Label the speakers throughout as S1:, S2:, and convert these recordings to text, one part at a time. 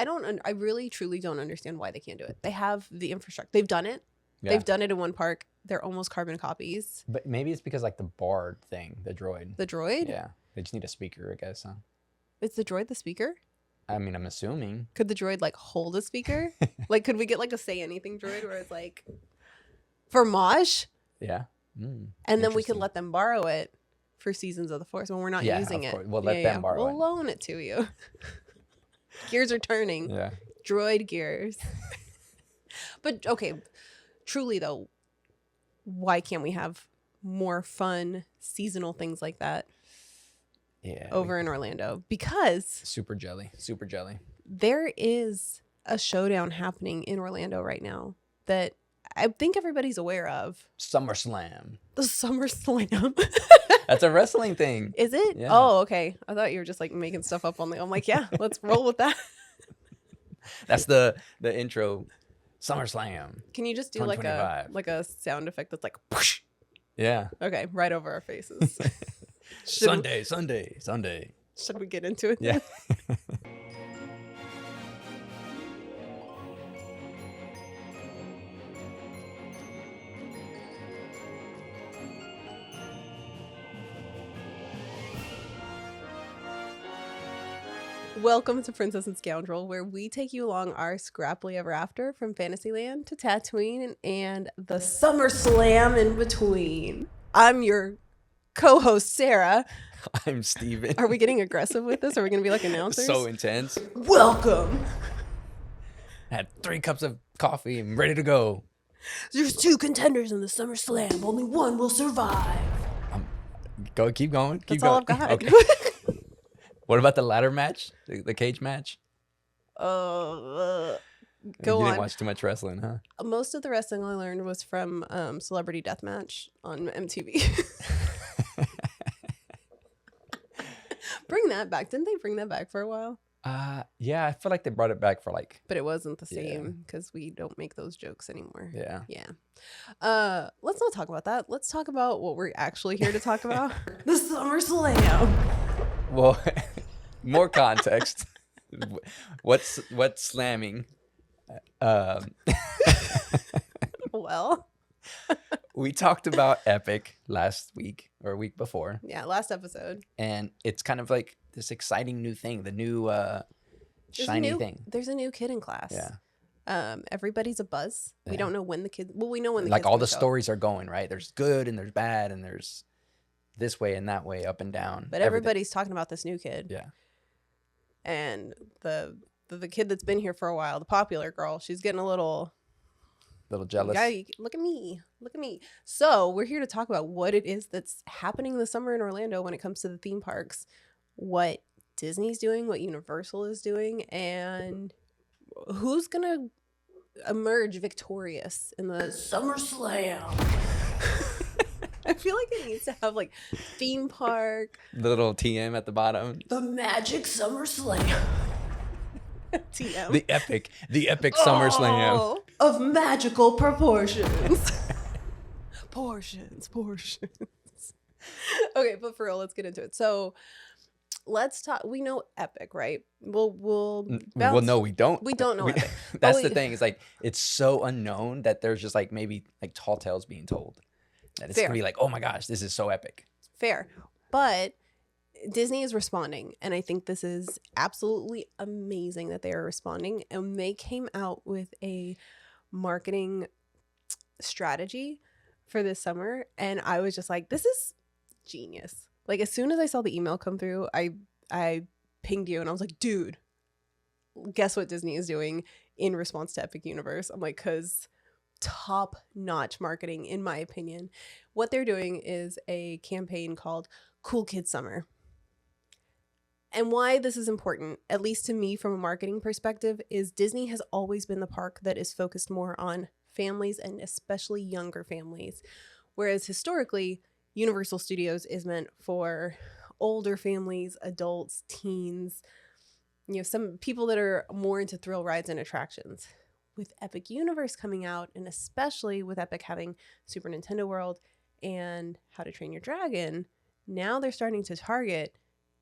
S1: I really truly don't understand why they can't do it. They have the infrastructure. They've done it.
S2: Yeah.
S1: They've done it in one park. They're almost carbon copies.
S2: But maybe it's because like the Bard thing, the droid.
S1: The droid?
S2: Yeah. They just need a speaker, I guess. Huh?
S1: Is the droid the speaker?
S2: I mean, I'm assuming.
S1: Could the droid like hold a speaker? Like, could we get like a say anything droid where it's like for Maj?
S2: Yeah.
S1: And then we could let them borrow it for Seasons of the Force when we're not using it.
S2: We'll let them borrow it.
S1: We'll loan it to you. Gears are turning.
S2: Yeah.
S1: Droid gears. But okay, truly though, why can't we have more fun seasonal things like that?
S2: Yeah.
S1: Over in Orlando, because
S2: super jelly.
S1: There is a showdown happening in Orlando right now that I think everybody's aware of.
S2: SummerSlam.
S1: The SummerSlam.
S2: That's a wrestling thing.
S1: Is it?
S2: Yeah.
S1: Oh, okay. I thought you were just like making stuff up on the. I'm like, yeah, let's roll with that.
S2: That's the intro. SummerSlam.
S1: Can you just do like a sound effect that's like, whoosh?
S2: Yeah.
S1: Okay, right over our faces.
S2: Sunday.
S1: Should we get into it?
S2: Yeah.
S1: Welcome to Princess and Scoundrel, where we take you along our scrappily ever after from Fantasyland to Tatooine and the SummerSlam in between. I'm your co-host, Sarah.
S2: I'm Steven.
S1: Are we getting aggressive with this? Are we going to be like announcers?
S2: So intense.
S1: Welcome.
S2: I had 3 cups of coffee and ready to go.
S1: There's 2 contenders in the SummerSlam. Only one will survive.
S2: Keep going.
S1: That's all I've got.
S2: Okay. What about the ladder match? The cage match?
S1: Go
S2: You
S1: on.
S2: didn't watch too much wrestling, huh?
S1: Most of the wrestling I learned was from Celebrity Deathmatch on MTV. Bring that back. Didn't they bring that back for a while?
S2: Yeah, I feel like they brought it back for like...
S1: But it wasn't the same because we don't make those jokes anymore.
S2: Yeah.
S1: Yeah. Let's not talk about that. Let's talk about what we're actually here to talk about. The SummerSlam.
S2: Well, more context. What's slamming?
S1: Well,
S2: we talked about Epic last week or week before.
S1: Yeah, last episode.
S2: And it's kind of like this exciting new thing, the new shiny thing.
S1: There's a new kid in class.
S2: Yeah.
S1: Everybody's a buzz.
S2: Yeah.
S1: We don't know when the kid. Well, we know when the
S2: like
S1: kid's
S2: all
S1: gonna
S2: the
S1: show up.
S2: stories are going, right? There's good and there's bad and there's this way and that way, up and down.
S1: But everybody's talking about this new kid.
S2: Yeah.
S1: And the kid that's been here for a while, the popular girl, she's getting a little
S2: jealous.
S1: Guy, look at me. So we're here to talk about what it is that's happening this summer in Orlando when it comes to the theme parks, what Disney's doing, what Universal is doing, and who's gonna emerge victorious in the SummerSlam. I feel like it needs to have like theme park,
S2: The little TM at the bottom.
S1: the Magic SummerSlam. TM.
S2: The epic SummerSlam.
S1: Of magical proportions. Portions. Okay, but for real, let's get into it. So let's talk. We know Epic, right? We'll
S2: Well, no, we don't.
S1: We don't know Epic.
S2: That's the thing. It's like it's so unknown that there's just like maybe like tall tales being told. That it's gonna be like, oh my gosh, this is so epic.
S1: Fair, but Disney is responding, and I think this is absolutely amazing that they are responding. And they came out with a marketing strategy for this summer, and I was just like, this is genius. Like, as soon as I saw the email come through, I pinged you and I was like, dude, guess what Disney is doing in response to Epic Universe? I'm like, because top-notch marketing, in my opinion. What they're doing is a campaign called Cool Kid Summer. And why this is important, at least to me from a marketing perspective, is Disney has always been the park that is focused more on families and especially younger families. Whereas historically, Universal Studios is meant for older families, adults, teens, some people that are more into thrill rides and attractions. With Epic Universe coming out, and especially with Epic having Super Nintendo World and How to Train Your Dragon, now they're starting to target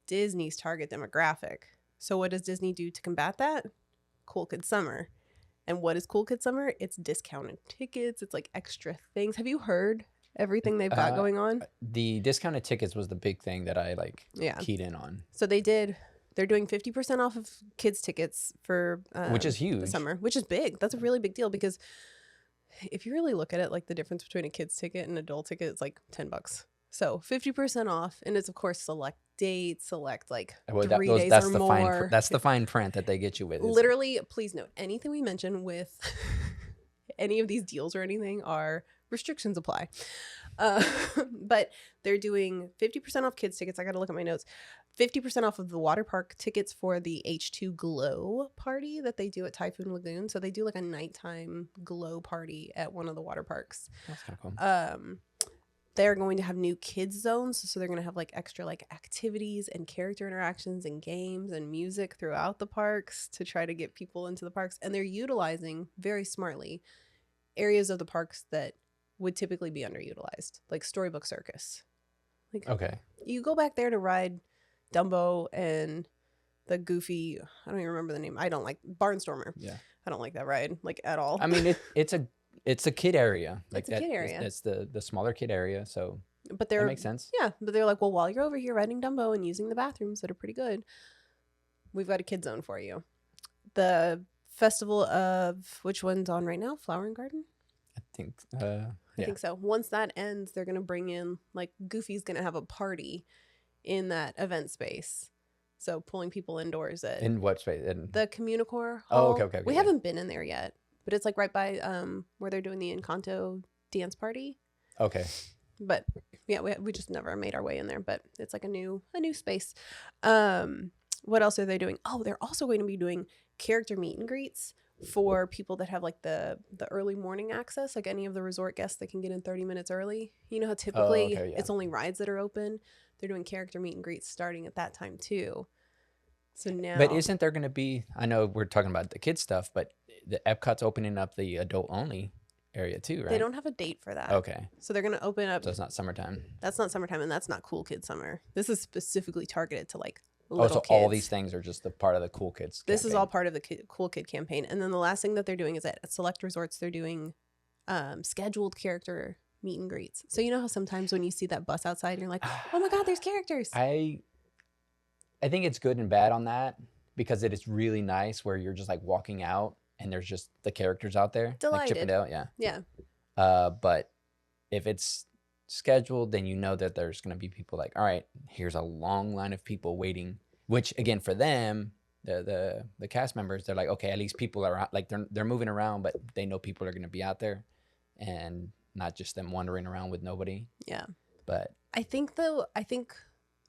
S1: Disney's target demographic. So what does Disney do to combat that? Cool Kid Summer. And what is Cool Kid Summer? It's discounted tickets. It's like extra things. Have you heard everything they've got going on?
S2: The discounted tickets was the big thing that I like keyed in on.
S1: So they're doing 50% off of kids tickets for
S2: which is huge.
S1: the summer, which is big. That's a really big deal because if you really look at it, like the difference between a kid's ticket and an adult ticket is like $10. So 50% off, and it's of course select dates, select like 3 days or more.
S2: That's the fine print that they get you with.
S1: Literally, please note, anything we mention with any of these deals or anything are restrictions apply. But they're doing 50% off kids tickets. I got to look at my notes. 50% off of the water park tickets for the H2 Glow party that they do at Typhoon Lagoon. So they do like a nighttime glow party at one of the water parks.
S2: That's kind of cool.
S1: They're going to have new kids zones, so they're going to have like extra like activities and character interactions and games and music throughout the parks to try to get people into the parks. And they're utilizing very smartly areas of the parks that would typically be underutilized, like Storybook Circus. Like,
S2: okay,
S1: you go back there to ride Dumbo and the Goofy, I don't even remember the name. I don't like Barnstormer.
S2: Yeah,
S1: I don't like that ride like at all.
S2: I mean, it's a kid area. Like
S1: it's a kid area.
S2: It's the smaller kid area. So
S1: that makes sense. Yeah, but they're like, well, while you're over here riding Dumbo and using the bathrooms that are pretty good, we've got a kid zone for you. The festival of which one's on right now? Flower and Garden.
S2: I think.
S1: I think so. Once that ends, they're gonna bring in like Goofy's gonna have a party in that event space. So pulling people indoors at
S2: in what space?
S1: The Communicore
S2: Hall.
S1: Oh,
S2: okay.
S1: We haven't been in there yet, but it's like right by where they're doing the Encanto dance party.
S2: Okay.
S1: But yeah, we just never made our way in there. But it's like a new space. What else are they doing? Oh, they're also going to be doing character meet and greets for people that have like the early morning access, like any of the resort guests that can get in 30 minutes early. You know how typically it's only rides that are open. They're doing character meet and greets starting at that time too. So now,
S2: but isn't there going to be? I know we're talking about the kids stuff, but the Epcot's opening up the adult only area too, right?
S1: They don't have a date for that.
S2: Okay.
S1: So they're going to open up.
S2: So it's not summertime.
S1: That's not summertime, and that's not Cool Kid Summer. This is specifically targeted to like
S2: little kids. All these things are just a part of the Cool Kids campaign.
S1: This is all part of the Cool Kid campaign. And then the last thing that they're doing is at select resorts, they're doing scheduled character meet and greets. So you know how sometimes when you see that bus outside, you're like, oh my God, there's characters.
S2: I think it's good and bad on that because it is really nice where you're just like walking out and there's just the characters out there.
S1: Delighted.
S2: Like Chip and Dale, yeah.
S1: Yeah.
S2: But if it's scheduled, then you know that there's going to be people like, all right, here's a long line of people waiting, which again, for them, the cast members, they're like, okay, at least people are out, like they're moving around, but they know people are going to be out there and not just them wandering around with nobody.
S1: Yeah.
S2: But
S1: I think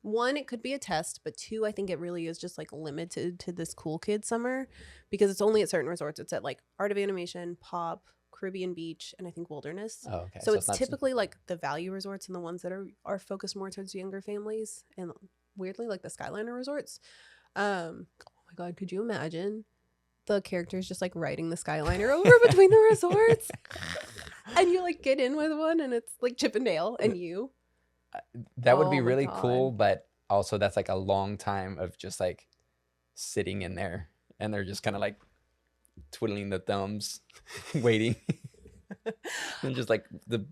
S1: one, it could be a test, but two, I think it really is just like limited to this Cool Kid Summer because it's only at certain resorts. It's at like Art of Animation, Pop, Caribbean Beach, and I think Wilderness.
S2: Oh, okay.
S1: So it's typically like the value resorts and the ones that are focused more towards younger families, and weirdly like the Skyliner resorts. Oh my God, could you imagine the characters just like riding the Skyliner over between the resorts? And you like get in with one and it's like Chip and Dale and you.
S2: That would be really cool, but also that's like a long time of just like sitting in there and they're just kind of like twiddling the thumbs, waiting, and just like the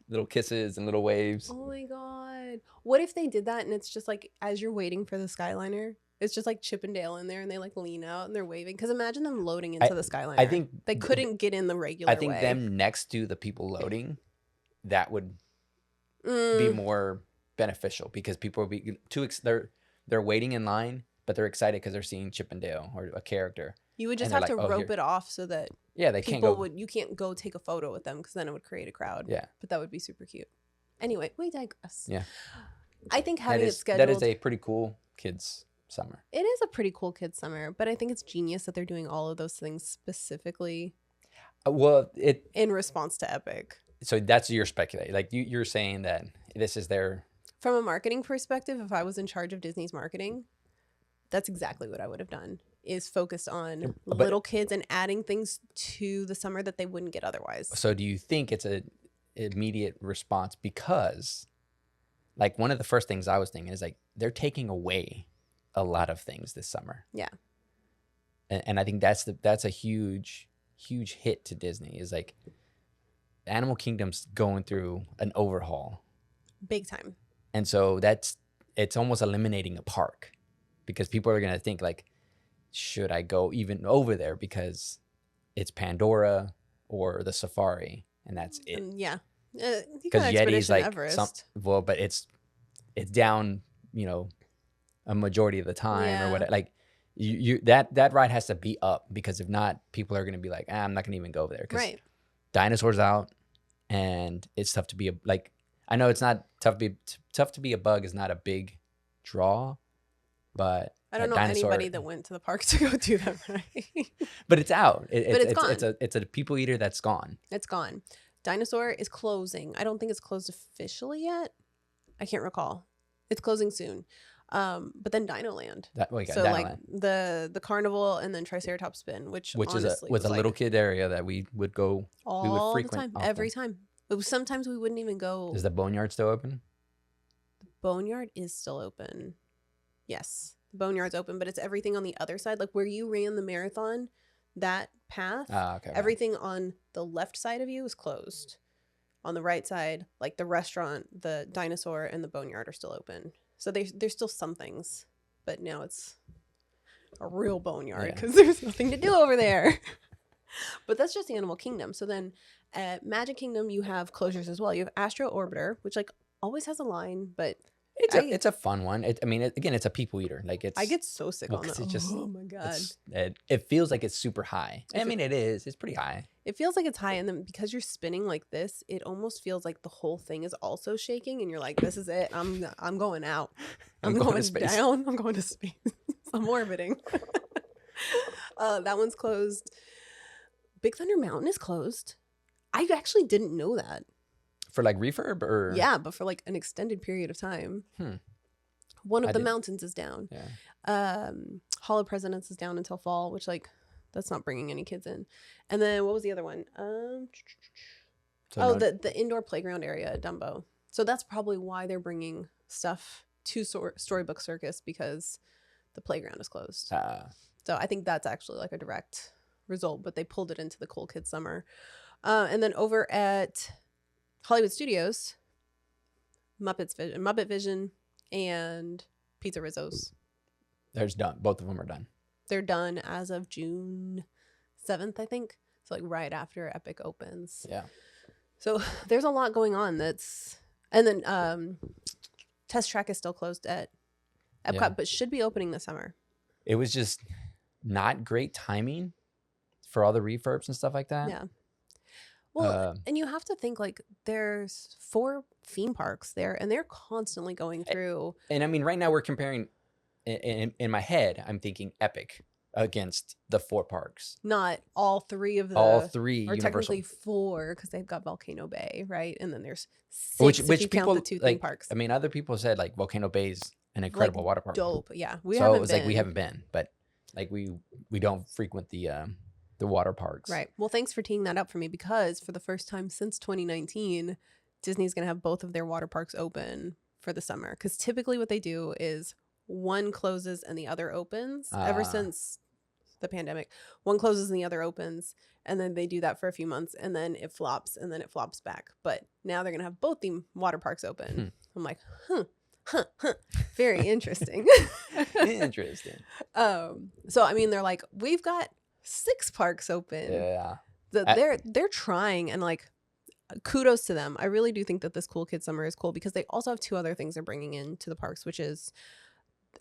S2: little kisses and little waves.
S1: Oh my God! What if they did that and it's just like as you're waiting for the Skyliner, it's just like Chip and Dale in there and they like lean out and they're waving. Because imagine them loading into the Skyliner.
S2: I think
S1: they couldn't get in the regular way.
S2: I think them next to the people loading, that would be more beneficial because people will be they're waiting in line, but they're excited because they're seeing Chip and Dale or a character.
S1: You would just have to rope it off so that
S2: they
S1: you can't go take a photo with them because then it would create a crowd.
S2: Yeah,
S1: but that would be super cute. Anyway, we digress.
S2: Yeah,
S1: I think having it scheduled.
S2: That is a pretty cool kids summer.
S1: It is a pretty cool kids summer, but I think it's genius that they're doing all of those things specifically. In response to Epic.
S2: So that's your speculation. Like you're saying that this is their.
S1: From a marketing perspective, if I was in charge of Disney's marketing, that's exactly what I would have done. Is focused on little kids and adding things to the summer that they wouldn't get otherwise.
S2: So do you think it's an immediate response? Because like one of the first things I was thinking is like they're taking away a lot of things this summer.
S1: Yeah.
S2: and I think that's a huge hit to Disney, is like Animal Kingdom's going through an overhaul,
S1: Big time.
S2: and so it's almost eliminating a park, because people are gonna think like, should I go even over there because it's Pandora or the Safari, and that's it.
S1: Yeah. You
S2: Because
S1: got
S2: Yeti's
S1: Expedition
S2: like
S1: Everest.
S2: but it's down, a majority of the time or
S1: Yeah.
S2: whatever. Like that ride has to be up, because if not, people are gonna be like, I'm not gonna even go there, because
S1: Right.
S2: dinosaurs out, and it's tough to be I know it's not tough to be a bug is not a big draw, but
S1: I don't know
S2: dinosaur,
S1: anybody that went to the park to go do that, right?
S2: but it's out.
S1: But it's gone.
S2: It's a people eater that's gone.
S1: It's gone. Dinosaur is closing. I don't think it's closed officially yet. I can't recall. It's closing soon. But then Dinoland. So like the carnival and then Triceratops Spin, which honestly
S2: was a
S1: like
S2: little kid area that we would go
S1: all
S2: we would
S1: the
S2: frequent
S1: time,
S2: often.
S1: every time. It was, sometimes we wouldn't even go.
S2: Is the Boneyard still open?
S1: Boneyard is still open. Yes, the Boneyard's open, but it's everything on the other side, like where you ran the marathon. That path,
S2: Okay.
S1: everything on the left side of you is closed. On the right side, like the restaurant, the dinosaur, and the Boneyard are still open. So there's still some things, but now it's a real boneyard because there's nothing to do over there. But that's just the Animal Kingdom. So then at Magic Kingdom, you have closures as well. You have Astro Orbiter, which like always has a line, but
S2: it's a fun one. Again, it's a people eater. Like I
S1: get so sick on that. Oh my god!
S2: It feels like it's super high. It is. It's pretty high.
S1: It feels like it's high, and then because you're spinning like this, it almost feels like the whole thing is also shaking, and you're like, "This is it. I'm going out. I'm going down. I'm going to space. I'm orbiting." That one's closed. Big Thunder Mountain is closed. I actually didn't know that.
S2: For like refurb or
S1: yeah, but for like an extended period of time. One of the mountains is down.
S2: Yeah.
S1: Hall of Presidents is down until fall, which like that's not bringing any kids in. And then what was the other one? The indoor playground area at Dumbo. So that's probably why they're bringing stuff to Storybook Circus, because the playground is closed. So I think that's actually like a direct result, but they pulled it into the Cool Kids Summer. And then over at Hollywood Studios, Muppet Vision, and Pizza Rizzo's.
S2: There's done. Both of them are done.
S1: They're done as of June 7th, I think. So like right after Epic opens.
S2: Yeah.
S1: So there's a lot going on. And then Test Track is still closed at Epcot, but should be opening this summer.
S2: It was just not great timing for all the refurbs and stuff like that.
S1: Yeah. Well, and you have to think like there's 4 theme parks there, and they're constantly going through.
S2: And I mean, right now we're comparing. In my head, I'm thinking Epic against the 4 parks.
S1: Not all 3 of the.
S2: All 3
S1: or
S2: Universal.
S1: Technically 4, because they've got Volcano Bay, right? And then there's 6 if you count the 2 theme parks.
S2: I mean, other people said like Volcano Bay's an incredible water park.
S1: Dope, yeah.
S2: So it was like we haven't been, but like we don't frequent the water parks.
S1: Right. Well, thanks for teeing that up for me, because for the first time since 2019, Disney's going to have both of their water parks open for the summer. Because typically what they do is one closes and the other opens. Ever since the pandemic, one closes and the other opens, and then they do that for a few months, and then it flops, and then it flops back. But now they're going to have both the water parks open. I'm like, very interesting.
S2: Interesting.
S1: So I mean, they're like, we've got 6 parks open.
S2: Yeah.
S1: They're trying, and like kudos to them. I really do think that this Cool Kids Summer is cool, because they also have 2 other things they're bringing into the parks, which is,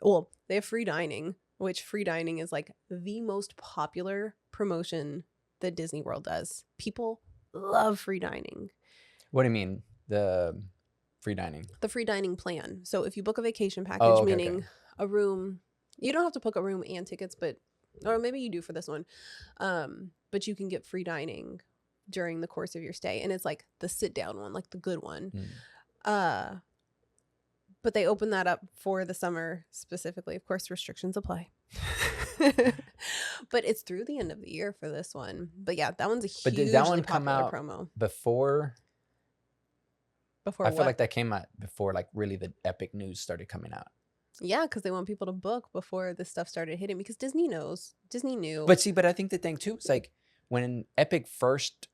S1: well, they have free dining, which free dining is like the most popular promotion that Disney World does. People love free dining.
S2: What do you mean, the free dining?
S1: The free dining plan. So if you book a vacation package, meaning a room, you don't have to book a room and tickets, or maybe you do for this one, but you can get free dining during the course of your stay, and it's like the sit down one, like the good one. But they open that up for the summer specifically. Of course, restrictions apply. But it's through the end of the year for this one. But yeah, that one's a hugely
S2: did that one come
S1: popular
S2: out
S1: promo.
S2: Before
S1: I
S2: feel like that came out before like really the Epic news started coming out.
S1: Yeah, because they want people to book before this stuff started hitting. Because Disney knows. Disney knew.
S2: But see, but I think the thing too is like when Epic first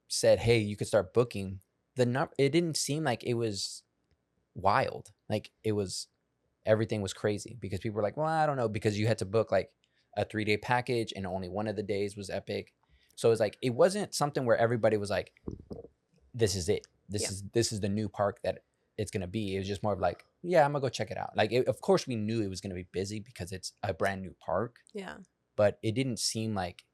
S2: said, "Hey, you could start booking," it didn't seem like it was wild. Like it was everything was crazy because people were like, "Well, I don't know," because you had to book like a 3-day package and only one of the days was Epic. So it's like it wasn't something where everybody was like, "This is it.
S1: Yeah.
S2: This is the new park that it's gonna be." It was just more of like, "Yeah, I'm gonna go check it out." Like, of course, we knew it was gonna be busy because it's a brand new park,
S1: Yeah.
S2: but it didn't seem like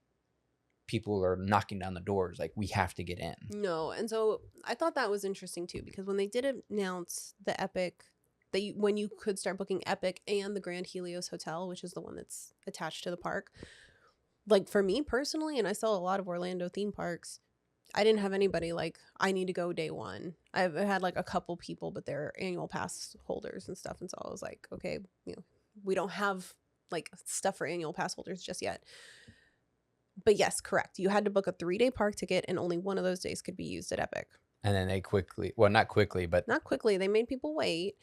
S2: people are knocking down the doors like we have to get in.
S1: No. And so I thought that was interesting too, because when they did announce the Epic, when you could start booking Epic and the Grand Helios Hotel, which is the one that's attached to the park, like for me personally, and I saw a lot of Orlando theme parks, I didn't have anybody like, I need to go day one. I've had like a couple people, but they're annual pass holders and stuff. And so I was like, okay, we don't have like stuff for annual pass holders just yet. But yes, correct. You had to book a 3-day park ticket, and only one of those days could be used at Epic.
S2: And then they quickly, well, not quickly, but
S1: Not quickly. They made people wait.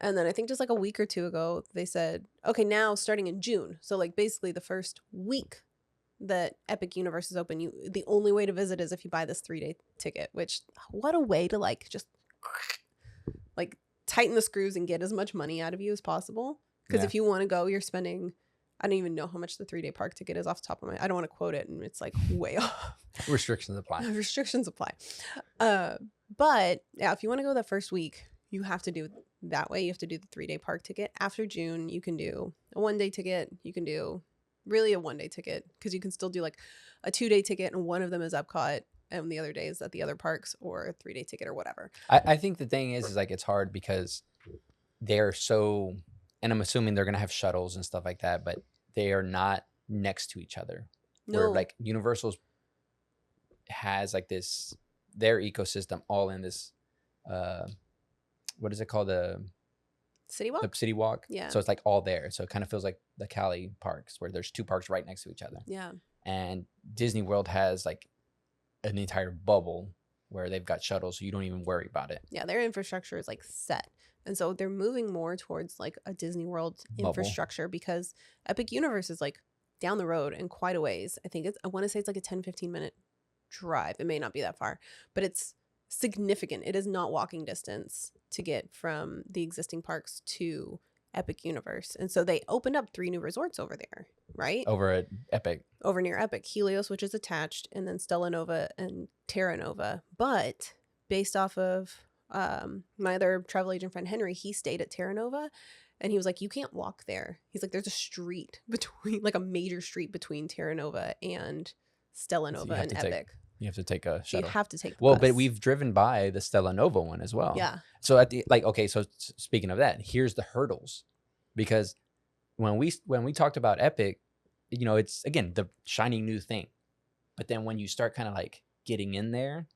S1: And then I think just like a week or two ago, they said, okay, now starting in June. So like basically the first week that Epic Universe is open, the only way to visit is if you buy this 3-day ticket, which what a way to like just like tighten the screws and get as much money out of you as possible. Because
S2: Yeah.
S1: if you want to go, you're spending, I don't even know how much the 3-day park ticket is off the top of my, I don't want to quote it, and it's like way off.
S2: restrictions apply.
S1: Restrictions apply. But yeah, if you want to go that first week, you have to do it that way. You have to do the 3-day park ticket. After June, you can do a 1-day ticket. You can do really a 1-day ticket, because you can still do like a 2-day ticket, and one of them is Epcot and the other day is at the other parks, or a 3-day ticket or whatever.
S2: I think the thing is like it's hard because they're so, and I'm assuming they're gonna have shuttles and stuff like that, but they are not next to each other.
S1: No.
S2: Where like Universal's has like this, their ecosystem all in this, what is it called, the
S1: City Walk?
S2: City Walk?
S1: Yeah.
S2: So it's like all there. So it kind of feels like the Cali parks where there's 2 parks right next to each other.
S1: Yeah.
S2: And Disney World has like an entire bubble where they've got shuttles, so you don't even worry about it.
S1: Yeah, their infrastructure is like set. And so they're moving more towards like a Disney World
S2: Bubble.
S1: infrastructure, because Epic Universe is like down the road and quite a ways. I want to say it's like a 10-15 minute drive. It may not be that far, but it's significant. It is not walking distance to get from the existing parks to Epic Universe. And so they opened up 3 new resorts over there, right?
S2: Over at Epic.
S1: Over near Epic. Helios, which is attached, and then Stella Nova and Terra Nova. But based off of my other travel agent friend Henry, he stayed at Terra Nova, and he was like, you can't walk there. He's like, there's a street between, like a major street between Terra Nova and Stella
S2: So you
S1: Nova
S2: have
S1: and
S2: to take
S1: Epic.
S2: You have to take a
S1: So you
S2: shuttle.
S1: have to take the
S2: Well,
S1: bus.
S2: but we've driven by the Stella Nova one as well.
S1: Yeah.
S2: So at the like, okay, so speaking of that, here's the hurdles, because when we talked about Epic, it's again the shiny new thing, but then when you start kind of like getting in there,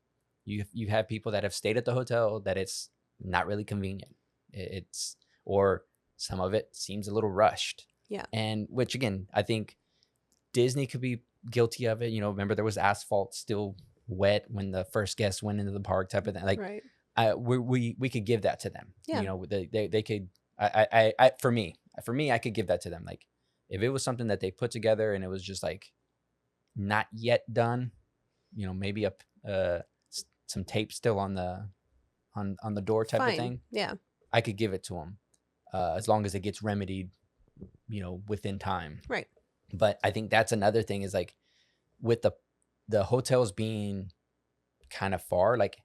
S2: you have people that have stayed at the hotel that it's not really convenient. It's, or some of it seems a little rushed.
S1: Yeah.
S2: And which again, I think Disney could be guilty of it. Remember there was asphalt still wet when the first guests went into the park type of thing. Like,
S1: right.
S2: we could give that to them.
S1: Yeah.
S2: They could. I for me, I could give that to them. Like, if it was something that they put together and it was just like not yet done, maybe some tape still on the door type
S1: Fine.
S2: of thing.
S1: Yeah.
S2: I could give it to them, as long as it gets remedied, within time.
S1: Right.
S2: But I think that's another thing is like with the hotels being kind of far, like,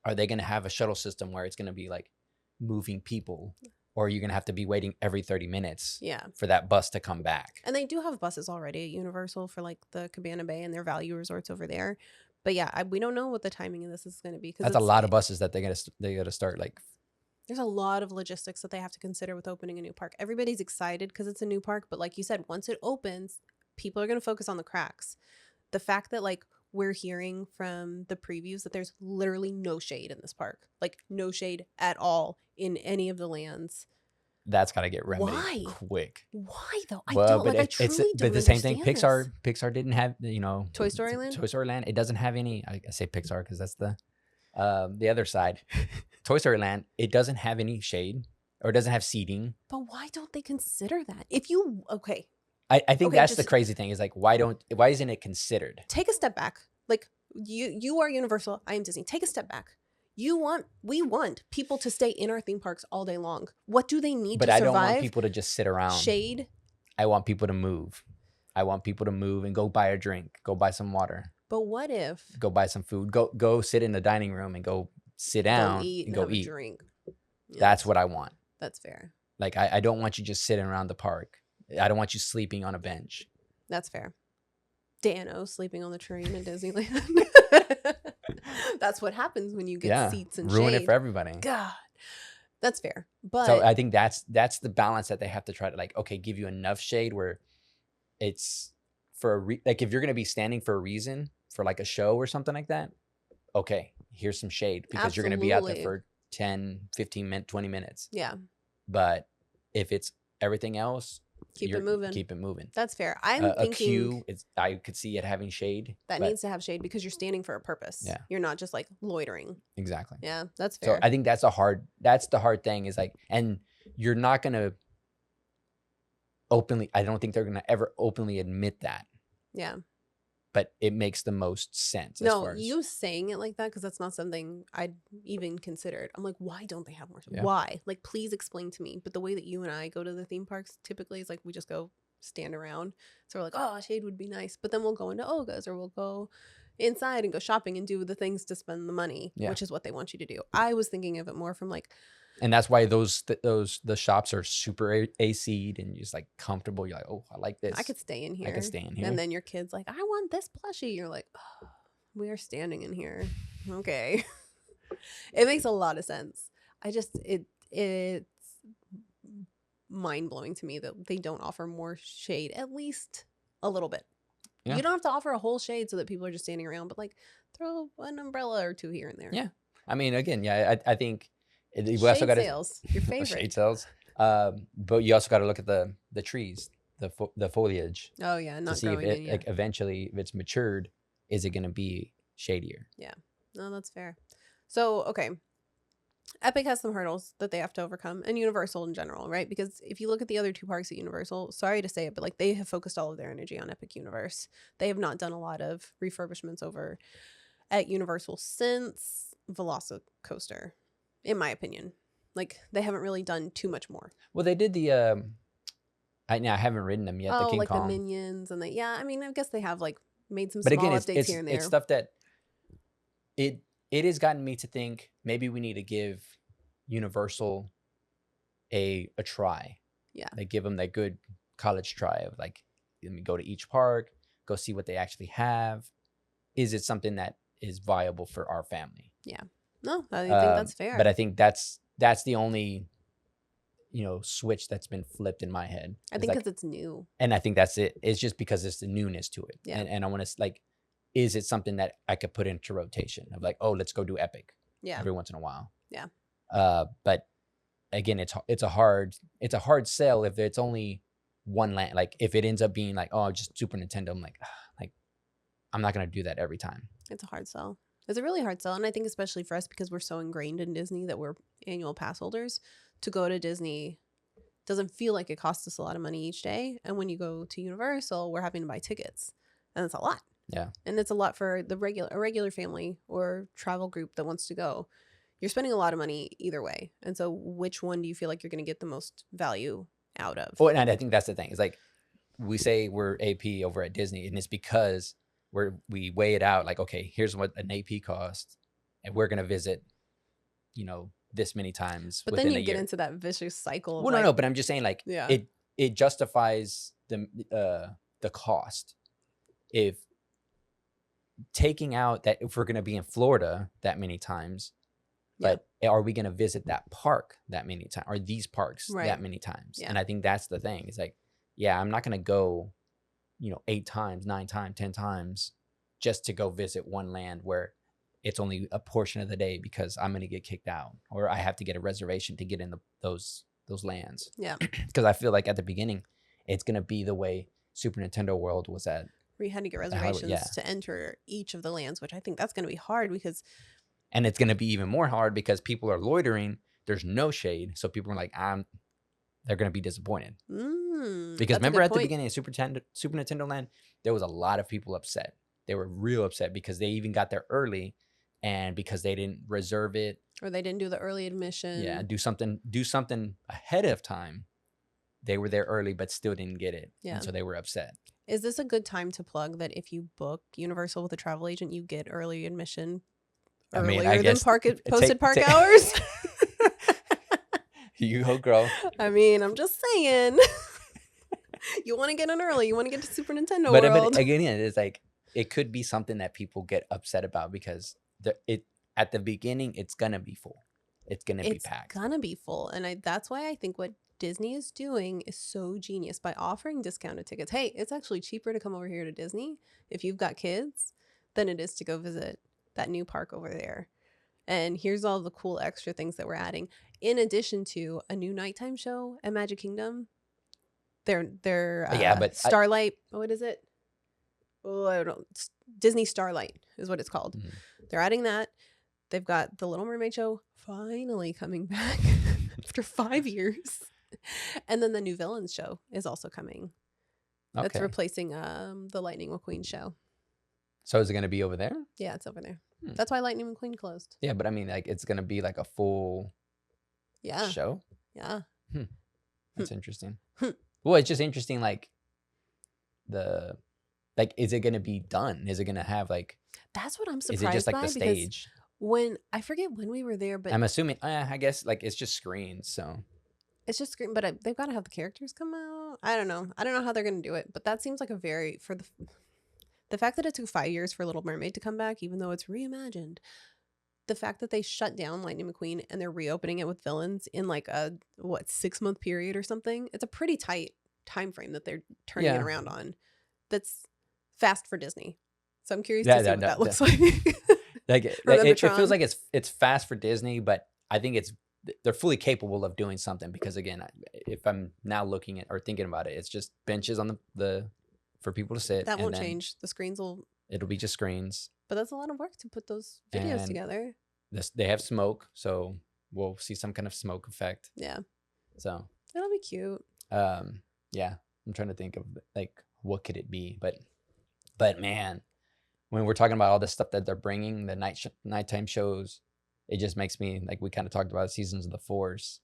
S2: are they going to have a shuttle system where it's going to be like moving people, or you're going to have to be waiting every 30 minutes
S1: Yeah.
S2: for that bus to come back?
S1: And they do have buses already at Universal for like the Cabana Bay and their value resorts over there. But yeah, we don't know what the timing of this is going to be.
S2: That's a lot of buses that they got to start. Like,
S1: there's a lot of logistics that they have to consider with opening a new park. Everybody's excited because it's a new park, but like you said, once it opens, people are going to focus on the cracks. The fact that like we're hearing from the previews that there's literally no shade in this park, like no shade at all in any of the lands.
S2: that's got to get remedied
S1: Why?
S2: quick.
S1: Why though? I
S2: Well,
S1: don't
S2: but
S1: like. I truly don't.
S2: but the same thing.
S1: understand this.
S2: Pixar didn't have
S1: Toy Story Land?
S2: Toy Story Land. It doesn't have any. I say Pixar because that's the other side. Toy Story Land. It doesn't have any shade or it doesn't have seating.
S1: But why don't they consider that? If you
S2: I think
S1: Okay,
S2: that's the
S1: just
S2: crazy thing is like, why isn't it considered?
S1: take a step back. Like you are Universal, I am Disney. Take a step back. We want people to stay in our theme parks all day long. What do they need
S2: But
S1: to
S2: I
S1: survive?
S2: don't want people to just sit around.
S1: Shade.
S2: I want people to move. I want people to move and go buy a drink, go buy some water,
S1: But what if
S2: go buy some food, go sit in the dining room and go sit
S1: go
S2: down
S1: eat
S2: and
S1: and
S2: go
S1: have
S2: eat.
S1: a drink? Yeah,
S2: That's what I want.
S1: That's fair.
S2: Like, I don't want you just sitting around the park. I don't want you sleeping on a bench.
S1: That's fair. Dano sleeping on the train in Disneyland. That's what happens when you get seats and
S2: ruin
S1: shade.
S2: it for everybody.
S1: God, that's fair. But
S2: so I think that's the balance that they have to try to, like, okay, give you enough shade where it's for like, if you're going to be standing for a reason for like a show or something like that, okay, here's some shade because you're going to be out there for 10, 15 minutes, 20 minutes.
S1: Yeah.
S2: But if it's everything else,
S1: keep it moving.
S2: Keep it moving.
S1: That's fair. I'm
S2: a
S1: thinking
S2: queue, I could see it having shade.
S1: that needs to have shade because you're standing for a purpose.
S2: Yeah.
S1: You're not just like loitering.
S2: Exactly.
S1: Yeah, that's fair.
S2: So I think that's the hard thing is like, and you're not going to openly, I don't think they're going to ever openly admit that.
S1: Yeah.
S2: But it makes the most sense.
S1: No, you saying it like that, because that's not something I'd even considered. I'm like, why don't they have more? Yeah. Why? Like, please explain to me. But the way that you and I go to the theme parks typically is like we just go stand around. So we're like, oh, shade would be nice. But then we'll go into Oga's or we'll go inside and go shopping and do the things to spend the money, which is what they want you to do. I was thinking of it more from like,
S2: and that's why the shops are super AC'd and just like comfortable. You're like, oh, I like this.
S1: I could stay in here.
S2: I could stay in here.
S1: And then your kid's like, I want this plushie. You're like, oh, we are standing in here. Okay. It makes a lot of sense. I just it's mind blowing to me that they don't offer more shade, at least a little bit. Yeah. You don't have to offer a whole shade so that people are just standing around, but like throw an umbrella or two here and there.
S2: Yeah. I mean, again, I think we
S1: shade
S2: also got
S1: sales, your favorite.
S2: Shade sales. But you also got to look at the trees, the foliage.
S1: Oh yeah, not
S2: to see if it like eventually, if it's matured, is it going to be shadier?
S1: Yeah, no, that's fair. So okay, Epic has some hurdles that they have to overcome, and Universal in general, right? Because if you look at the other two parks at Universal, sorry to say it, but like they have focused all of their energy on Epic Universe. They have not done a lot of refurbishments over at Universal since Velocicoaster. In my opinion, like they haven't really done too much more.
S2: Well, they did the I haven't ridden them yet.
S1: Oh,
S2: the King
S1: like
S2: Kong.
S1: the Minions and I mean, I guess they have like made some
S2: but
S1: small
S2: again,
S1: updates here and there.
S2: It's stuff that it has gotten me to think maybe we need to give Universal a try.
S1: Yeah,
S2: like give them that good college try of like, let me go to each park, go see what they actually have. Is it something that is viable for our family?
S1: Yeah. No, I think that's fair.
S2: But I think that's the only, switch that's been flipped in my head.
S1: I think because it's new.
S2: And I think that's it. It's just because it's the newness to it.
S1: Yeah.
S2: And I want to like, is it something that I could put into rotation of like, oh, let's go do Epic.
S1: Yeah.
S2: Every once in a while.
S1: Yeah.
S2: But again, it's a hard sell if it's only one land. Like if it ends up being like, oh, just Super Nintendo, I'm like, I'm not gonna do that every time.
S1: It's a hard sell. It's a really hard sell. And I think especially for us, because we're so ingrained in Disney that we're annual pass holders, to go to Disney doesn't feel like it costs us a lot of money each day. And when you go to Universal, we're having to buy tickets. And it's a lot.
S2: Yeah.
S1: And it's a lot for a regular family or travel group that wants to go. You're spending a lot of money either way. And so which one do you feel like you're going to get the most value out of?
S2: Well, and I think that's the thing. It's like we say we're AP over at Disney, and it's because we weigh it out like, okay, here's what an AP costs, and we're gonna visit, this many times.
S1: But then you get into that vicious cycle.
S2: Well, no, but I'm just saying, like,
S1: yeah,
S2: it justifies the cost. If taking out that, if we're gonna be in Florida that many times, but are we gonna visit that park that many times? Are these parks that many times?
S1: Yeah.
S2: And I think that's the thing. It's like, yeah, I'm not gonna go 8 times, 9 times, 10 times just to go visit one land where it's only a portion of the day because I'm going to get kicked out or I have to get a reservation to get in those lands.
S1: Yeah.
S2: Because I feel like at the beginning, it's going to be the way Super Nintendo World was at.
S1: Where you had to get reservations to enter each of the lands, which I think that's going to be hard because.
S2: And it's going to be even more hard because people are loitering there's no shade. So people are like, they're going to be disappointed. Because
S1: That's a
S2: remember
S1: good
S2: at the
S1: point.
S2: beginning of Super Nintendo Land, there was a lot of people upset. They were real upset because they even got there early, and because they didn't reserve it.
S1: Or they didn't do the early admission.
S2: Yeah, do something ahead of time. They were there early, but still didn't get it.
S1: Yeah.
S2: And so they were upset.
S1: Is this a good time to plug that if you book Universal with a travel agent, you get early admission earlier than posted park hours?
S2: You go, girl.
S1: I mean, I'm just saying. You want to get in early. You want to get to Super Nintendo World.
S2: But again, it's like it could be something that people get upset about because at the beginning it's gonna be full. It's gonna be packed.
S1: It's gonna be full, and that's why I think what Disney is doing is so genius by offering discounted tickets. Hey, it's actually cheaper to come over here to Disney if you've got kids than it is to go visit that new park over there. And here's all the cool extra things that we're adding. In addition to a new nighttime show at Magic Kingdom, their Starlight. What is it? Oh, I don't know. Disney Starlight is what it's called. Mm-hmm. They're adding that. They've got the Little Mermaid show finally coming back after 5 years. And then the new Villains show is also coming. Okay. That's replacing the Lightning McQueen show.
S2: So is it going to be over there?
S1: Yeah, it's over there. That's why Lightning McQueen closed.
S2: Yeah, but I mean, like, it's going to be like a full show?
S1: Yeah.
S2: That's interesting. Well, it's just interesting, like, is it going to be done? Is it going to have, like...
S1: That's what I'm surprised
S2: by. Is it just, like, the stage?
S1: I forget when we were there, but...
S2: I'm assuming, I guess, like, it's just screens, so...
S1: It's just screen, but they've got to have the characters come out. I don't know how they're going to do it, but that seems like a very... For the fact that it took 5 years for Little Mermaid to come back, even though it's reimagined, the fact that they shut down Lightning McQueen and they're reopening it with Villains in like a 6-month period or something, it's a pretty tight time frame that they're turning it around on. That's fast for Disney. So I'm curious to see what that looks like.
S2: It feels like it's fast for Disney, but I think they're fully capable of doing something because, again, if I'm now looking at or thinking about it, it's just benches on the for people to sit.
S1: That won't change. The screens
S2: it'll be just screens.
S1: But that's a lot of work to put those videos together.
S2: They have smoke, so we'll see some kind of smoke effect.
S1: Yeah.
S2: So
S1: it'll be cute.
S2: Yeah. I'm trying to think of like what could it be, but man, when we're talking about all the stuff that they're bringing, the nighttime shows, it just makes me, like we kind of talked about Seasons of the Force.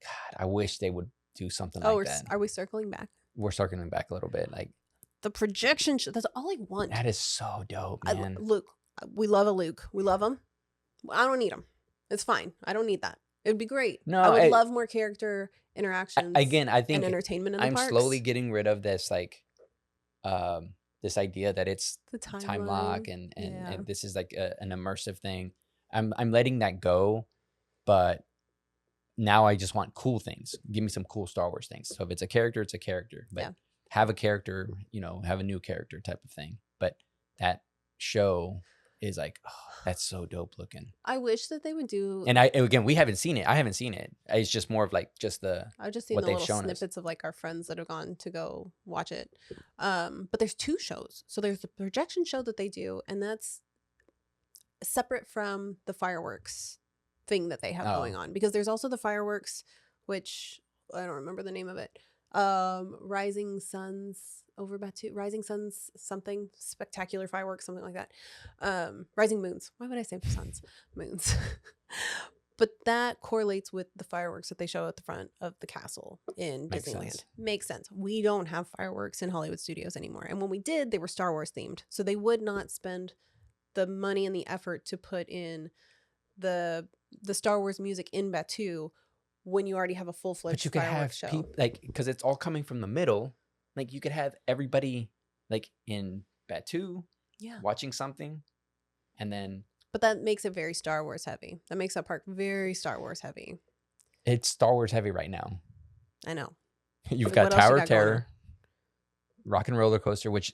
S2: God, I wish they would do something like that.
S1: Are we circling back?
S2: We're circling back a little bit, like.
S1: The projection show, that's all I want.
S2: That is so dope, man.
S1: Luke, we love a Luke. We love him. I don't need him. It's fine. I don't need that. It would be great. No, I would love more character interactions.
S2: Again, I think
S1: and entertainment in the parks.
S2: I'm slowly getting rid of this this idea that it's
S1: the
S2: time lock and this is like an immersive thing. I'm letting that go, but now I just want cool things. Give me some cool Star Wars things. So if it's a character, it's a character. But have a character, have a new character type of thing. But that show is like, oh, that's so dope looking.
S1: I wish that they would do.
S2: And we haven't seen it. I haven't seen it. It's just more of like
S1: I've just seen the little snippets of like our friends that have gone to go watch it. But there's 2 shows. So there's the projection show that they do, and that's separate from the fireworks thing that they have going on, because there's also the fireworks, which I don't remember the name of it. Rising Suns over Batu, Rising Suns something, spectacular fireworks, something like that. Rising Moons. Why would I say suns? Moons. But that correlates with the fireworks that they show at the front of the castle in Disneyland. Makes sense. We don't have fireworks in Hollywood Studios anymore. And when we did, they were Star Wars themed. So they would not spend the money and the effort to put in the Star Wars music in Batu when you already have a full-fledged fireworks show. But you could have
S2: because it's all coming from the middle. Like, you could have everybody like in Batu watching something, and then.
S1: But that makes it very Star Wars heavy. That makes that park very Star Wars heavy.
S2: It's Star Wars heavy right now.
S1: I know.
S2: You've got Tower of Terror, Rock and Roller Coaster, which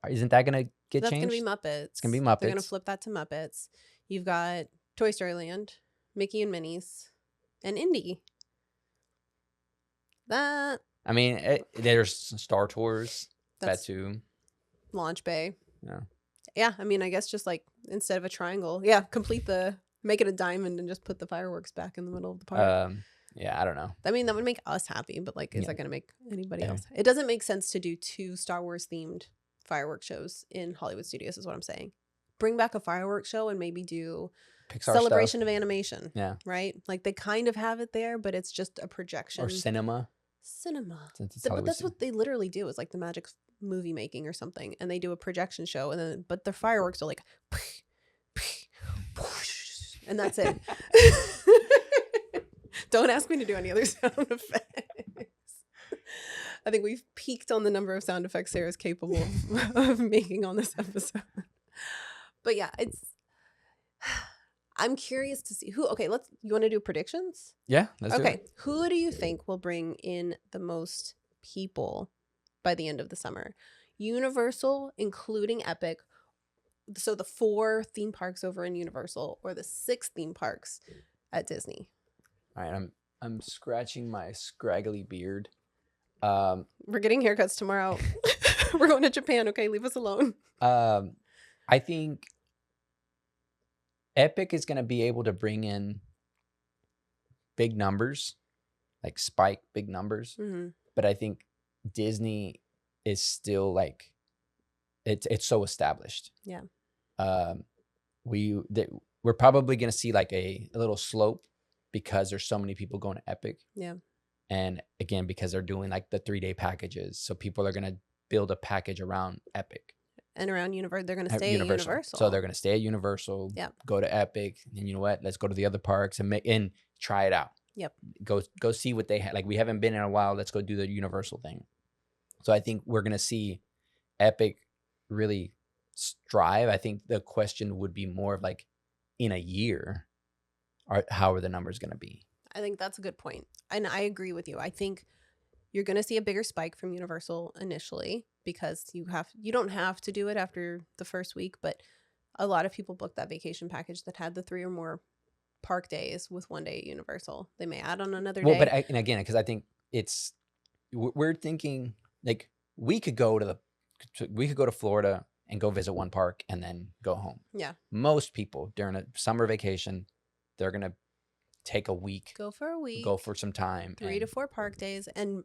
S2: isn't that going to get changed?
S1: That's going to be Muppets.
S2: It's going to be Muppets.
S1: They're going to flip that to Muppets. You've got Toy Story Land, Mickey and Minnie's, and Indy. That.
S2: I mean, there's Star Tours, Batu.
S1: Launch Bay.
S2: Yeah.
S1: Yeah, I mean, I guess just like instead of a triangle, complete the Make it a diamond and just put the fireworks back in the middle of the park.
S2: Yeah, I don't know.
S1: I mean, that would make us happy, but like, is
S2: Yeah.
S1: that going to make anybody
S2: Yeah.
S1: else? It doesn't make sense to do 2 Star Wars themed fireworks shows in Hollywood studios, is what I'm saying. Bring back a fireworks show and maybe do
S2: Pixar
S1: Celebration
S2: stuff.
S1: of Animation.
S2: Yeah.
S1: Right? Like, they kind of have it there, but it's just a projection.
S2: Or cinema.
S1: But
S2: Since it's
S1: that's
S2: Hollywood.
S1: what they literally do, is like the magic movie making or something, and they do a projection show, and then but their fireworks are like, and that's it. Don't ask me to do any other sound effects. I think we've peaked on the number of sound effects Sarah's capable of making on this episode. But yeah, I'm curious to see who. Okay, you want to do predictions?
S2: Yeah, let's do
S1: Okay,
S2: it.
S1: who do you think will bring in the most people by the end of the summer? Universal, including Epic. So the 4 theme parks over in Universal, or the 6 theme parks at Disney.
S2: All right, I'm scratching my scraggly beard.
S1: We're getting haircuts tomorrow. We're going to Japan. Okay, leave us alone.
S2: I think Epic is going to be able to bring in big numbers, like spike big numbers.
S1: Mm-hmm.
S2: But I think Disney is still like, it's so established.
S1: Yeah.
S2: We're probably going to see like a little slope because there's so many people going to Epic.
S1: Yeah.
S2: And again, because they're doing like the 3-day packages. So people are going to build a package around Epic.
S1: And around Universal, they're going to stay at Universal.
S2: So they're going to stay at Universal, go to Epic, and you know what? Let's go to the other parks and try it out.
S1: Yep.
S2: Go see what they have. Like, we haven't been in a while. Let's go do the Universal thing. So I think we're going to see Epic really strive. I think the question would be more of like, in a year, how are the numbers going to be?
S1: I think that's a good point. And I agree with you. I think you're going to see a bigger spike from Universal initially, because you don't have to do it after the first week, but a lot of people booked that vacation package that had the 3 or more park days with 1 day at Universal. They may add on another day.
S2: Well, but and again, because I think we're thinking like we could go to Florida and go visit one park and then go home.
S1: Yeah.
S2: Most people during a summer vacation, they're gonna take a week,
S1: go for a week,
S2: go for some time,
S1: 3 to 4 park days. And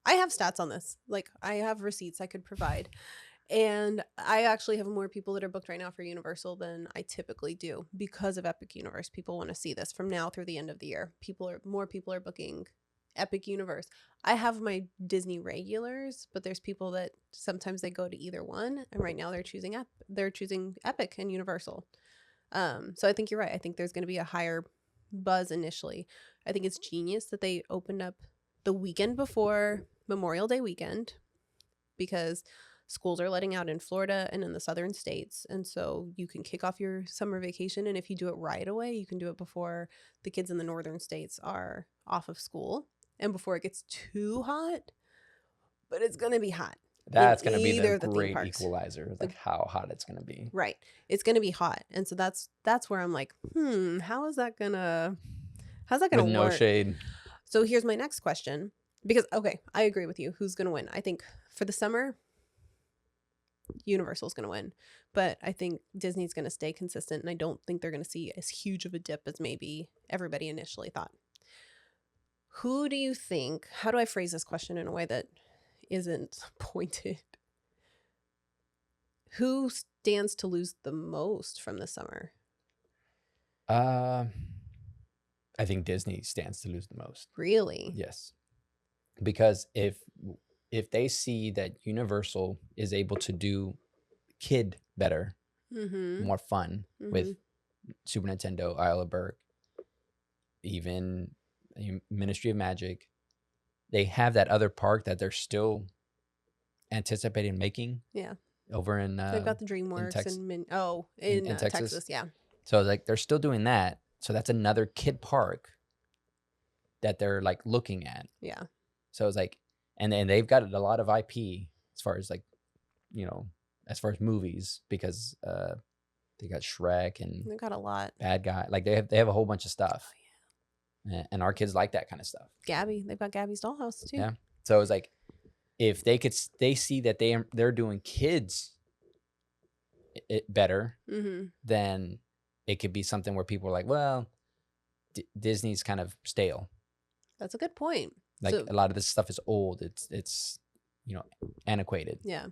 S1: I have stats on this. Like, I have receipts I could provide. And I actually have more people that are booked right now for Universal than I typically do because of Epic Universe. People want to see this from now through the end of the year. More people are booking Epic Universe. I have my Disney regulars, but there's people that sometimes they go to either one, and right now they're choosing Epic and Universal. So I think you're right. I think there's going to be a higher buzz initially. I think it's genius that they opened up the weekend before Memorial Day weekend, because schools are letting out in Florida and in the southern states. And so you can kick off your summer vacation. And if you do it right away, you can do it before the kids in the northern states are off of school and before it gets too hot. But it's going to be hot.
S2: That's going to be the
S1: theme
S2: great
S1: parks.
S2: equalizer, like how hot it's going to be.
S1: Right. It's going to be hot. And so that's where I'm like, how's that going to work?
S2: With no shade.
S1: So here's my next question. Because, okay, I agree with you. Who's going to win? I think for the summer, Universal's going to win. But I think Disney's going to stay consistent, and I don't think they're going to see as huge of a dip as maybe everybody initially thought. Who do you think, how do I phrase this question in a way that isn't pointed? Who stands to lose the most from the summer?
S2: I think Disney stands to lose the most.
S1: Really?
S2: Yes. Because if they see that Universal is able to do kid better, more fun with Super Nintendo, Isle of Berk, even Ministry of Magic, they have that other park that they're still anticipating making.
S1: Yeah.
S2: Over in
S1: they've got the DreamWorks in Texas. Yeah.
S2: So like they're still doing that. So that's another kid park that they're like looking at.
S1: Yeah.
S2: So it's like, and they've got a lot of IP as far as like, as far as movies, because they got Shrek and
S1: they got a lot.
S2: Bad Guy. Like they have a whole bunch of stuff. Oh, yeah. And our kids like that kind of stuff.
S1: They've got Gabby's Dollhouse too.
S2: Yeah. So it's like, if they see that they're doing kids it better, then it could be something where people are like, well, Disney's kind of stale.
S1: That's a good point.
S2: Like
S1: So
S2: a lot of this stuff is old. It's antiquated.
S1: yeah.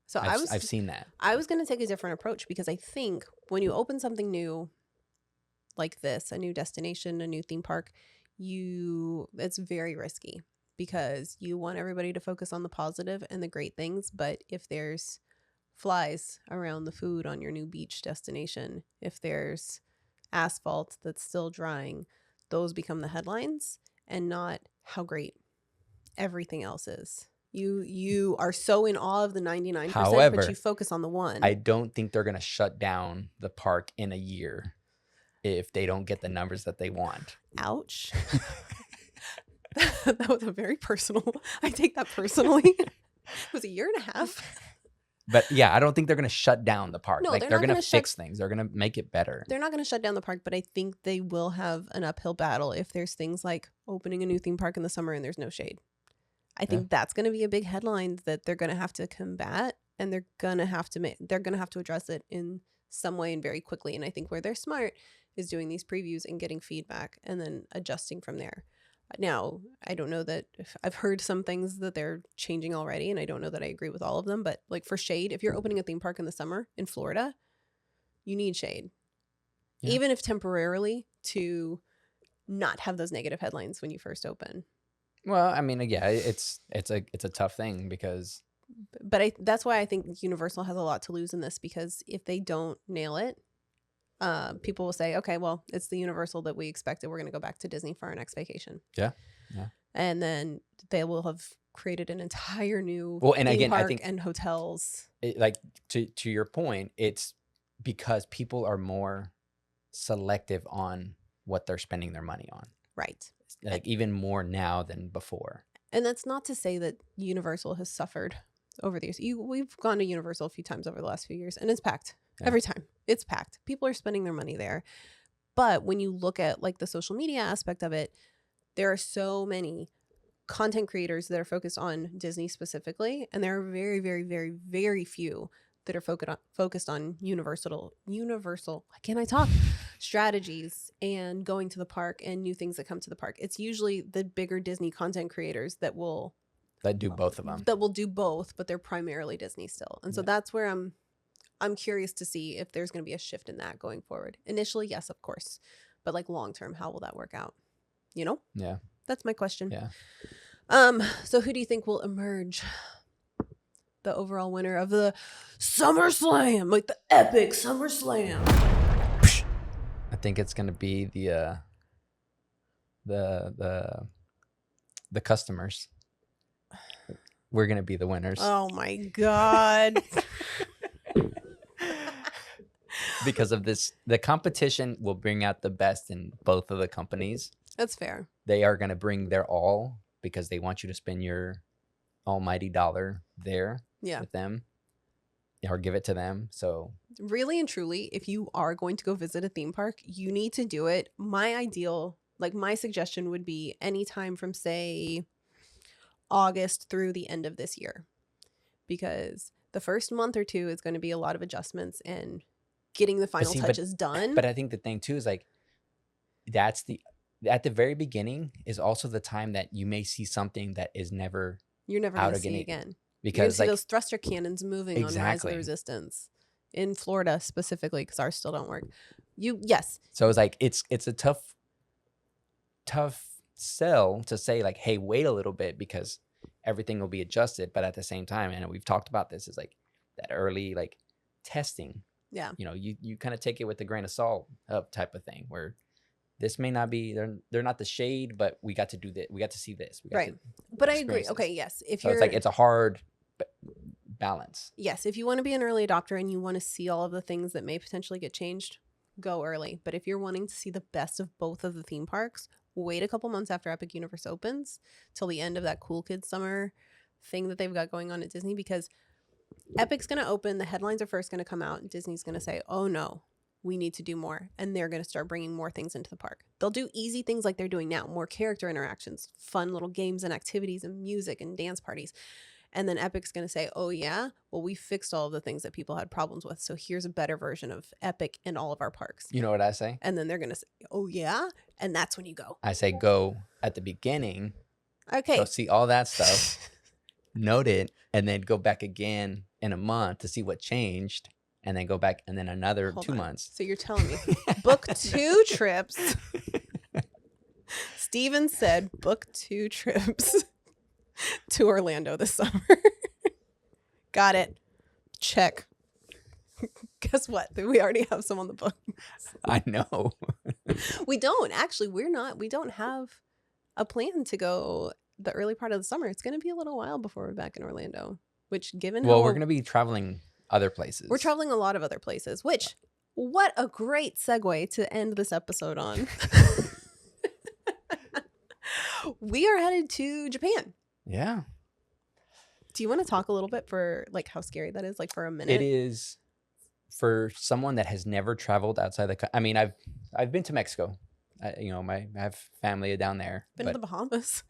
S1: So
S2: I've seen that.
S1: I was going to take a different approach, because I think when you open something new like this, a new destination, a new theme park, it's very risky, because you want everybody to focus on the positive and the great things. But if there's flies around the food on your new beach destination, if there's asphalt that's still drying, those become the headlines, and not how great everything else is. You are so in awe of the 99%,
S2: However,
S1: but you focus on the one.
S2: I don't think they're going to shut down the park in a year if they don't get the numbers that they want.
S1: Ouch. That was a very personal. I take that personally. It was a year and a half.
S2: But yeah, I don't think they're going to shut down the park.
S1: No,
S2: like
S1: they're
S2: they're
S1: not
S2: going to
S1: gonna
S2: fix things. They're going to make it better.
S1: They're not going to shut down the park, but I think they will have an uphill battle if there's things like opening a new theme park in the summer and there's no shade. I think that's going to be a big headline that they're going to have to combat, and they're going to have to address it in some way and very quickly. And I think where they're smart is doing these previews and getting feedback and then adjusting from there. Now, I don't know that I've heard some things that they're changing already, and I don't know that I agree with all of them. But like for shade, if you're opening a theme park in the summer in Florida, you need shade, even if temporarily, to not have those negative headlines when you first open.
S2: Well, I mean, yeah, it's a tough thing, because
S1: but that's why I think Universal has a lot to lose in this, because if they don't nail it, people will say, okay, well, it's the Universal that we expected. We're going to go back to Disney for our next vacation.
S2: Yeah.
S1: And then they will have created an entire new
S2: and
S1: theme
S2: again,
S1: park
S2: I think
S1: and hotels.
S2: like to your point, it's because people are more selective on what they're spending their money on.
S1: Right.
S2: Like even more now than before.
S1: And that's not to say that Universal has suffered over the years. We've gone to Universal a few times over the last few years, and it's packed. Every time. It's packed. People are spending their money there. But when you look at like the social media aspect of it, there are so many content creators that are focused on Disney specifically, and there are very, very, very, very few that are focused on universal, can I talk? Strategies and going to the park and new things that come to the park. It's usually the bigger Disney content creators that
S2: do both of them.
S1: That will do both, but they're primarily Disney still. And so that's where I'm curious to see if there's going to be a shift in that going forward. Initially, yes, of course. But like long term, how will that work out? You know?
S2: Yeah.
S1: That's my question.
S2: Yeah.
S1: So who do you think will emerge the overall winner of the SummerSlam? Like the epic SummerSlam.
S2: I think it's going to be the customers. We're going to be the winners.
S1: Oh my God.
S2: Because of this, the competition will bring out the best in both of the companies.
S1: That's fair.
S2: They are going to bring their all because they want you to spend your almighty dollar there with them, or give it to them. So
S1: really and truly, if you are going to go visit a theme park, you need to do it. My suggestion would be anytime from, say, August through the end of this year, because the first month or two is going to be a lot of adjustments and getting the final touches done.
S2: But I think the thing too is like, at the very beginning is also the time that you may see something that is
S1: you're never going to see again.
S2: Because
S1: like those thruster cannons moving on Rise of the Resistance in Florida specifically, because ours still don't work.
S2: So it's like it's a tough sell to say like, hey, wait a little bit because everything will be adjusted. But at the same time, and we've talked about this, is like that early like testing.
S1: Yeah.
S2: You know, you kind of take it with a grain of salt type of thing, where this may not be, they're not the shade, but we got to do this. We got to see this.
S1: But I agree. Okay. Yes.
S2: It's like, it's a hard balance.
S1: Yes. If you want to be an early adopter and you want to see all of the things that may potentially get changed, go early. But if you're wanting to see the best of both of the theme parks, wait a couple months after Epic Universe opens till the end of that Cool Kids Summer thing that they've got going on at Disney, because Epic's going to open, the headlines are first going to come out, and Disney's going to say, oh no, we need to do more. And they're going to start bringing more things into the park. They'll do easy things like they're doing now, more character interactions, fun little games and activities and music and dance parties. And then Epic's going to say, oh, yeah, well, we fixed all of the things that people had problems with. So here's a better version of Epic in all of our parks.
S2: You know what I say?
S1: And then they're going to say, oh, yeah. And that's when you go.
S2: I say go at the beginning.
S1: Okay.
S2: Go see all that stuff, note it, and then go back again in a month to see what changed. And then go back and then another
S1: Hold
S2: 2
S1: on.
S2: months.
S1: So you're telling me book 2 trips. Steven said book 2 trips to Orlando this summer. Got it. Check. Guess what? We already have some on the book.
S2: I know.
S1: We don't. Actually, we don't have a plan to go the early part of the summer. It's going to be a little while before we're back in Orlando, which given
S2: Well,
S1: how
S2: we're going to be traveling other places.
S1: we're traveling a lot of other places, which what a great segue to end this episode on. We are headed to Japan.
S2: Yeah.
S1: Do you want to talk a little bit for like how scary that is, like for a minute?
S2: It is for someone that has never traveled outside the I mean, I've been to Mexico. I have family down there.
S1: Been to the Bahamas.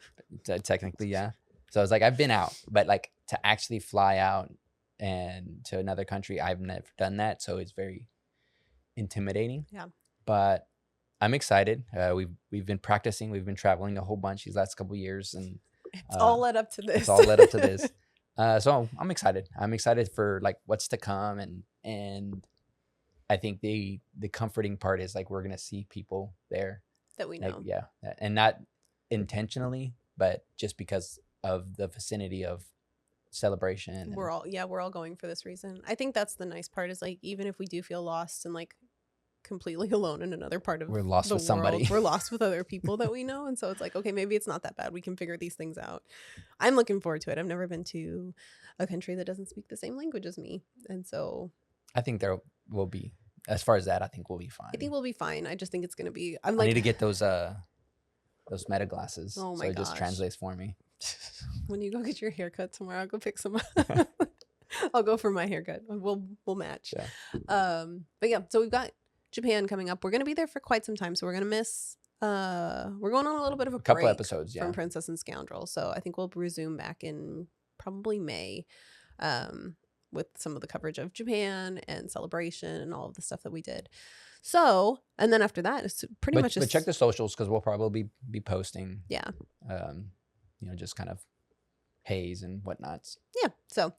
S2: Technically, yeah. So I was like, I've been out, but like to actually fly out and to another country, I've never done that. So it's very intimidating.
S1: Yeah.
S2: But I'm excited. We've been practicing. We've been traveling a whole bunch these last couple of years, and
S1: It's all led up to this.
S2: it's all led up to this. So I'm excited. I'm excited for like what's to come, and I think the comforting part is like we're gonna see people there
S1: that we know.
S2: like, yeah, and not intentionally, but just because of the vicinity of celebration.
S1: We're all going for this reason. I think that's the nice part is like even if we do feel lost and like completely alone in another part of
S2: we're lost
S1: the
S2: with somebody.
S1: world, we're lost with other people that we know, and so it's like, okay, maybe it's not that bad. We can figure these things out. I'm looking forward to it. I've never been to a country that doesn't speak the same language as me, and so
S2: I think there will be, as far as that, I think we'll be fine.
S1: I think we'll be fine. I just think it's gonna be.
S2: I need to get those meta glasses.
S1: Oh my
S2: so it just
S1: gosh.
S2: translates for me.
S1: When you go get your haircut tomorrow, I'll go pick some up. I'll go for my haircut. We'll match.
S2: Yeah.
S1: But yeah, so we've got Japan coming up. We're gonna be there for quite some time, so we're gonna miss. We're going on a little bit of a
S2: Couple
S1: break
S2: episodes, yeah.
S1: from Princess and Scoundrel. So I think we'll resume back in probably May, with some of the coverage of Japan and celebration and all of the stuff that we did. So, and then after that, it's pretty much just.
S2: But check the socials because we'll probably be posting.
S1: Yeah.
S2: Just kind of haze and whatnots.
S1: Yeah. So,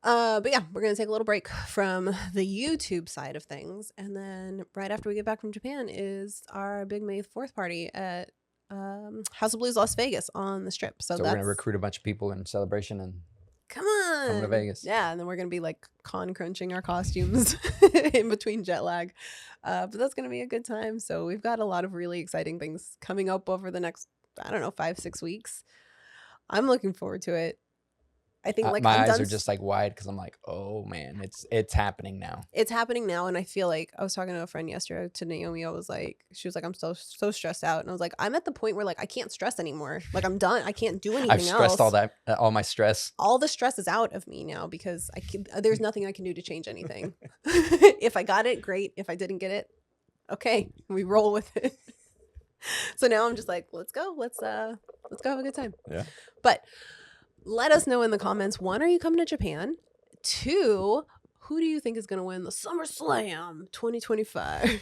S1: but yeah, we're going to take a little break from the YouTube side of things. And then right after we get back from Japan is our big May 4th party at House of Blues Las Vegas on the Strip. So
S2: we're going to recruit a bunch of people in celebration and
S1: come on.
S2: Come to Vegas.
S1: Yeah. And then we're going to be like con crunching our costumes in between jet lag. But that's going to be a good time. So we've got a lot of really exciting things coming up over the next, 5-6 weeks. I'm looking forward to it. I think like
S2: my eyes are just like wide because I'm like, oh man, it's happening now.
S1: It's happening now, and I feel like I was talking to a friend yesterday, to Naomi. She was like, I'm so stressed out, and I was like, I'm at the point where like I can't stress anymore. Like I'm done. I can't do anything else.
S2: I've stressed all my stress.
S1: All the stress is out of me now because there's nothing I can do to change anything. If I got it, great. If I didn't get it, okay, we roll with it. So now I'm just like, let's go. Let's go have a good time.
S2: Yeah.
S1: But let us know in the comments, 1, are you coming to Japan? 2, who do you think is going to win the SummerSlam 2025?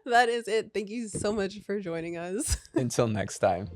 S1: That is it. Thank you so much for joining us.
S2: Until next time.